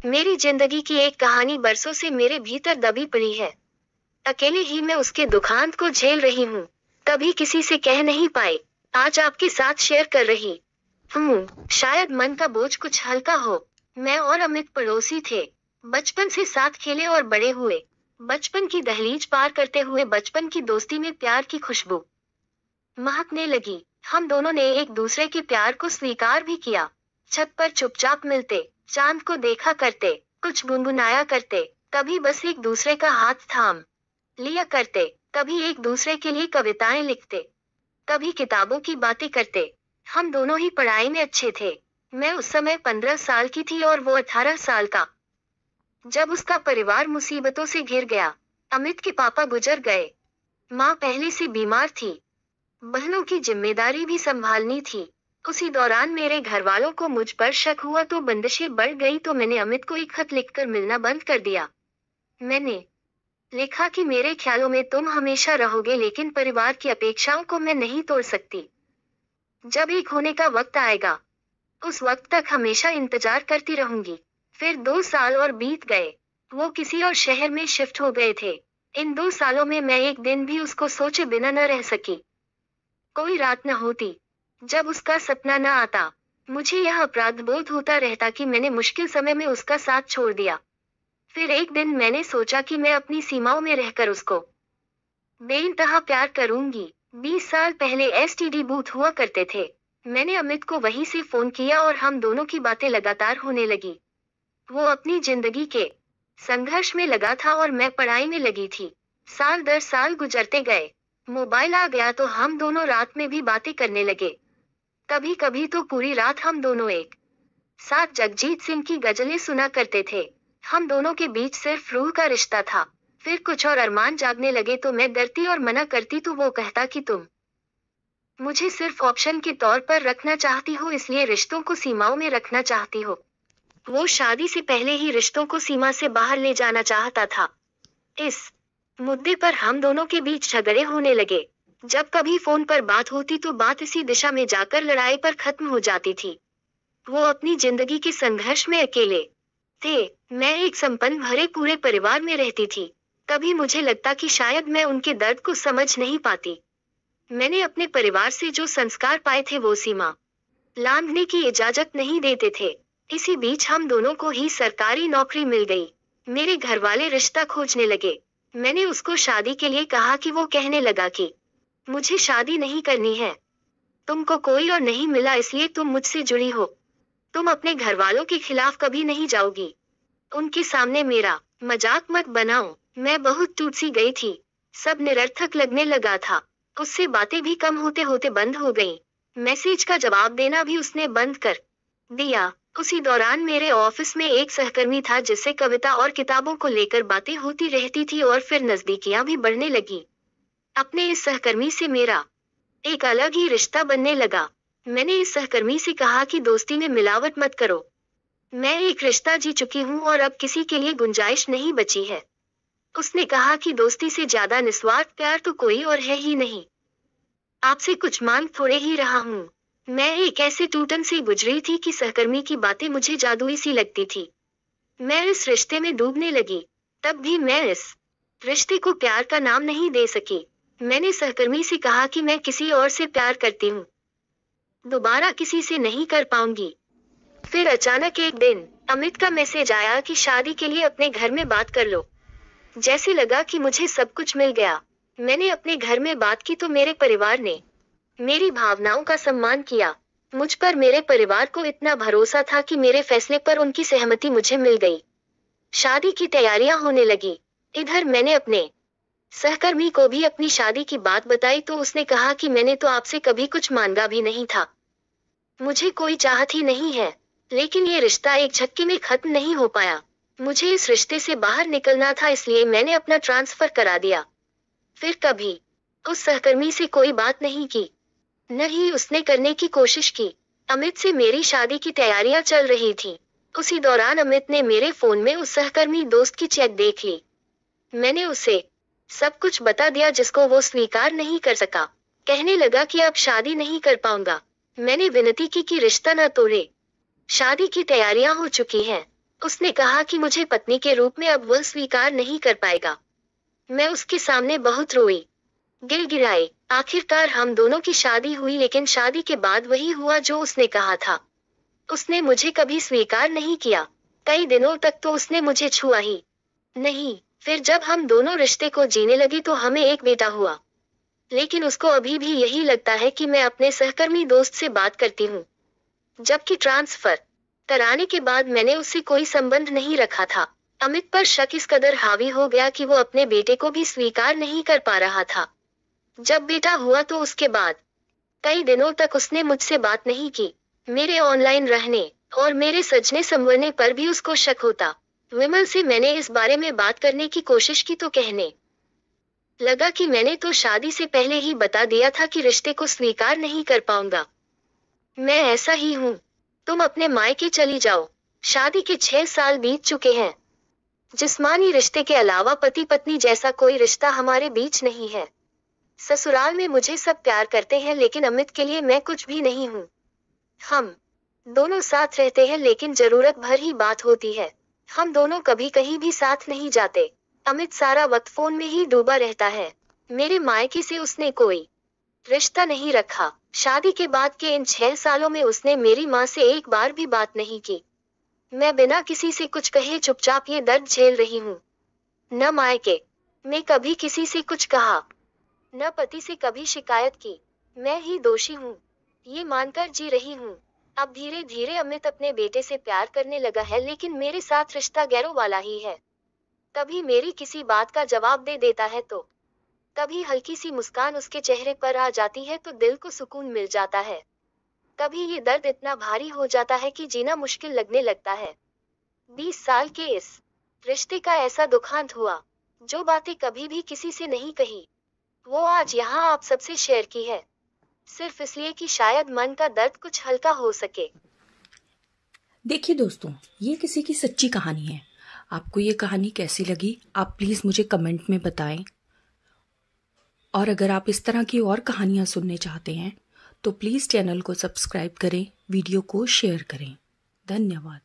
मेरी जिंदगी की एक कहानी बरसों से मेरे भीतर दबी पड़ी है। अकेले ही मैं उसके दुखांत को झेल रही हूँ। कभी किसी से कह नहीं पाए। आज आपके साथ शेयर कर रही हूँ। शायद मन का बोझ कुछ हल्का हो। मैं और अमित पड़ोसी थे। बचपन से साथ खेले और बड़े हुए। बचपन की दहलीज पार करते हुए बचपन की दोस्ती में प्यार की खुशबू महकने लगी। हम दोनों ने एक दूसरे के प्यार को स्वीकार भी किया। छत पर चुपचाप मिलते, चांद को देखा करते, कुछ गुनगुनाया करते, कभी बस एक दूसरे का हाथ थाम लिया करते, कभी एक दूसरे के लिए कविताएं लिखते, कभी किताबों की बातें करते। हम दोनों ही पढ़ाई में अच्छे थे। मैं उस समय 15 साल की थी और वो 18 साल का। जब उसका परिवार मुसीबतों से घिर गया, अमित के पापा गुजर गए, माँ पहले से बीमार थी, बहनों की जिम्मेदारी भी संभालनी थी। उसी दौरान मेरे घर वालों को मुझ पर शक हुआ तो बंदिशें बढ़ गई तो मैंने अमित को एक खत लिखकर मिलना बंद कर दिया। मैंने लिखा कि मेरे ख्यालों में तुम हमेशा रहोगे लेकिन परिवार की अपेक्षाओं को मैं नहीं तोड़ सकती। जब एक होने का वक्त आएगा, उस वक्त तक हमेशा इंतजार करती रहूंगी। फिर 2 साल और बीत गए। वो किसी और शहर में शिफ्ट हो गए थे। इन 2 सालों में मैं एक दिन भी उसको सोचे बिना न रह सकी। कोई रात न होती जब उसका सपना न आता। मुझे यह अपराध बोध होता रहता कि मैंने मुश्किल समय में उसका साथ छोड़ दिया। फिर एक दिन मैंने सोचा कि मैं अपनी सीमाओं में रहकर उसको बेइंतहा प्यार करूंगी। 20 साल पहले एसटीडी बूथ हुआ करते थे। मैंने अमित को वहीं से फोन किया और हम दोनों की बातें लगातार होने लगी। वो अपनी जिंदगी के संघर्ष में लगा था और मैं पढ़ाई में लगी थी। साल दर साल गुजरते गए। मोबाइल आ गया तो हम दोनों रात में भी बातें करने लगे। कभी कभी तो पूरी रात हम दोनों एक साथ जगजीत सिंह की गजलें सुना करते थे। हम दोनों के बीच सिर्फ रूह का रिश्ता था। फिर कुछ और अरमान जागने लगे तो मैं डरती और मना करती तो वो कहता कि तुम मुझे सिर्फ ऑप्शन के तौर पर रखना चाहती हो, इसलिए रिश्तों को सीमाओं में रखना चाहती हो। वो शादी से पहले ही रिश्तों को सीमा से बाहर ले जाना चाहता था। इस मुद्दे पर हम दोनों के बीच झगड़े होने लगे। जब कभी फोन पर बात होती तो बात इसी दिशा में जाकर लड़ाई पर खत्म हो जाती थी। वो अपनी जिंदगी के संघर्ष में अकेले थे। मैं एक संपन्न भरे पूरे परिवार में रहती थी। कभी मुझे लगता कि शायद मैं उनके दर्द को समझ नहीं पाती। मैंने अपने परिवार से जो संस्कार पाए थे वो सीमा लांघने की इजाजत नहीं देते थे। इसी बीच हम दोनों को ही सरकारी नौकरी मिल गई। मेरे घर वाले रिश्ता खोजने लगे। मैंने उसको शादी के लिए कहा कि वो कहने लगा कि मुझे शादी नहीं करनी है। तुमको कोई और नहीं मिला इसलिए तुम मुझसे जुड़ी हो। तुम अपने घर वालों के खिलाफ कभी नहीं जाओगी। उनके सामने मेरा मजाक मत बनाओ। मैं बहुत टूट सी गई थी। सब निरर्थक लगने लगा था। उससे बातें भी कम होते होते बंद हो गईं। मैसेज का जवाब देना भी उसने बंद कर दिया। उसी दौरान मेरे ऑफिस में एक सहकर्मी था जिससे कविता और किताबों को लेकर बातें होती रहती थी और फिर नजदीकियां भी बढ़ने लगी। अपने इस सहकर्मी से मेरा एक अलग ही रिश्ता बनने लगा। मैंने इस सहकर्मी से कहा कि दोस्ती में मिलावट मत करो। मैं एक रिश्ता जी चुकी हूँ और अब किसी के लिए गुंजाइश नहीं बची है। उसने कहा कि दोस्ती से ज्यादा निस्वार्थ प्यार तो कोई और है ही नहीं। आपसे कुछ मांग थोड़े ही रहा हूँ। मैं एक ऐसे टूटन से गुजरी थी कि सहकर्मी की बातें मुझे जादुई सी लगती थी। मैं इस रिश्ते में डूबने लगी। तब भी मैं इस रिश्ते को प्यार का नाम नहीं दे सकी। मैंने सहकर्मी से कहा कि मैं किसी और से प्यार करती हूँ, दोबारा किसी से नहीं कर पाऊंगी। फिर अचानक एक दिन अमित का मैसेज आया कि शादी के लिए अपने घर में बात कर लो। जैसे लगा कि मुझे सब कुछ मिल गया। मैंने अपने घर में बात की तो मेरे परिवार ने मेरी भावनाओं का सम्मान किया। मुझ पर मेरे परिवार को इतना भरोसा था कि मेरे फैसले पर उनकी सहमति मुझे मिल गई। शादी की तैयारियां होने लगी। इधर मैंने अपने सहकर्मी को भी अपनी शादी की बात बताई तो उसने कहा कि मैंने तो आपसे कभी कुछ मांगा भी नहीं था। मुझे कोई चाहत ही नहीं है। लेकिन ये रिश्ता एक झटके में खत्म नहीं हो पाया। मुझे इस रिश्ते से बाहर निकलना था इसलिए मैंने अपना ट्रांसफर करा दिया। फिर कभी उस सहकर्मी से कोई बात नहीं की, न ही उसने करने की कोशिश की। अमित से मेरी शादी की तैयारियां चल रही थी। उसी दौरान अमित ने मेरे फोन में उस सहकर्मी दोस्त की चैट देख ली। मैंने उसे सब कुछ बता दिया जिसको वो स्वीकार नहीं कर सका। कहने लगा कि अब शादी नहीं कर पाऊंगा। मैंने विनती की कि रिश्ता न तोड़े। शादी की तैयारियां हो चुकी हैं। उसने कहा कि मुझे पत्नी के रूप में अब वह स्वीकार नहीं कर पाएगा। मैं उसके सामने बहुत रोई, गिड़गिड़ाई। आखिरकार हम दोनों की शादी हुई, लेकिन शादी के बाद वही हुआ जो उसने कहा था। उसने मुझे कभी स्वीकार नहीं किया। कई दिनों तक तो उसने मुझे छुआ ही नहीं। फिर जब हम दोनों रिश्ते को जीने लगे तो हमें एक बेटा हुआ। लेकिन उसको अभी भी यही लगता है कि मैं अपने सहकर्मी दोस्त से बात करती हूँ, जबकि ट्रांसफर कराने के बाद मैंने उससे कोई संबंध नहीं रखा था। अमित पर शक इस कदर हावी हो गया कि वो अपने बेटे को भी स्वीकार नहीं कर पा रहा था। जब बेटा हुआ तो उसके बाद कई दिनों तक उसने मुझसे बात नहीं की। मेरे ऑनलाइन रहने और मेरे सजने संवरने पर भी उसको शक होता। विमल से मैंने इस बारे में बात करने की कोशिश की तो कहने लगा कि मैंने तो शादी से पहले ही बता दिया था कि रिश्ते को स्वीकार नहीं कर पाऊंगा। मैं ऐसा ही हूँ, तुम अपने मायके चली जाओ। शादी के 6 साल बीत चुके हैं। जिस्मानी रिश्ते के अलावा पति पत्नी जैसा कोई रिश्ता हमारे बीच नहीं है। ससुराल में मुझे सब प्यार करते हैं, लेकिन अमित के लिए मैं कुछ भी नहीं हूँ। हम दोनों साथ रहते हैं, लेकिन जरूरत भर ही बात होती है। हम दोनों कभी कहीं भी साथ नहीं जाते। अमित सारा वक्त फोन में ही डूबा रहता है। मेरे मायके से उसने कोई रिश्ता नहीं रखा। शादी के बाद के इन 6 सालों में उसने मेरी माँ से एक बार भी बात नहीं की। मैं बिना किसी से कुछ कहे चुपचाप ये दर्द झेल रही हूँ। न मायके में कभी किसी से कुछ कहा, न पति से कभी शिकायत की। मैं ही दोषी हूँ, ये मानकर जी रही हूँ। अब धीरे धीरे अमित अपने बेटे से प्यार करने लगा है, लेकिन मेरे साथ रिश्ता गैरों वाला ही है। कभी मेरी किसी बात का जवाब दे देता है तो कभी हल्की सी मुस्कान उसके चेहरे पर आ जाती है तो दिल को सुकून मिल जाता है। कभी ये दर्द इतना भारी हो जाता है कि जीना मुश्किल लगने लगता है। 20 साल के इस रिश्ते का ऐसा दुखांत हुआ, जो बातें कभी भी किसी से नहीं कही, वो आज यहाँ आप सबसे शेयर की है, सिर्फ इसलिए कि शायद मन का दर्द कुछ हल्का हो सके। देखिए दोस्तों, ये किसी की सच्ची कहानी है। आपको ये कहानी कैसी लगी आप प्लीज़ मुझे कमेंट में बताएं। और अगर आप इस तरह की और कहानियाँ सुनने चाहते हैं तो प्लीज़ चैनल को सब्सक्राइब करें, वीडियो को शेयर करें। धन्यवाद।